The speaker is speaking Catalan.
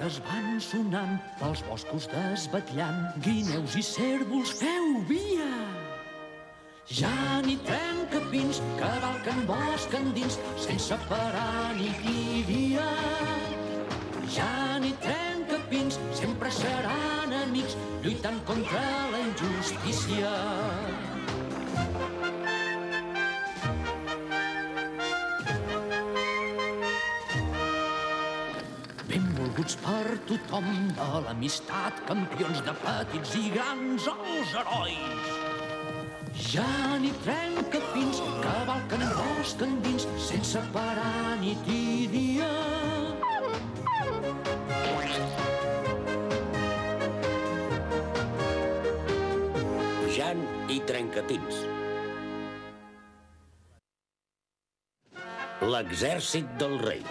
trompes van sonant, pels boscos desvetllant, guineus i cérvols feu via. Ja ni trencapins cavalquen bosc endins, sense parar nit i dia. Ja ni trencapins sempre seran amics, lluitant contra la injustícia. Benvolguts per tothom de l'amistat, campions de petits i grans, els herois. Ja ni trencapins cavalquen bosc endins, sense parar nit i dia. Jan i Trencatins. L'exèrcit del rei.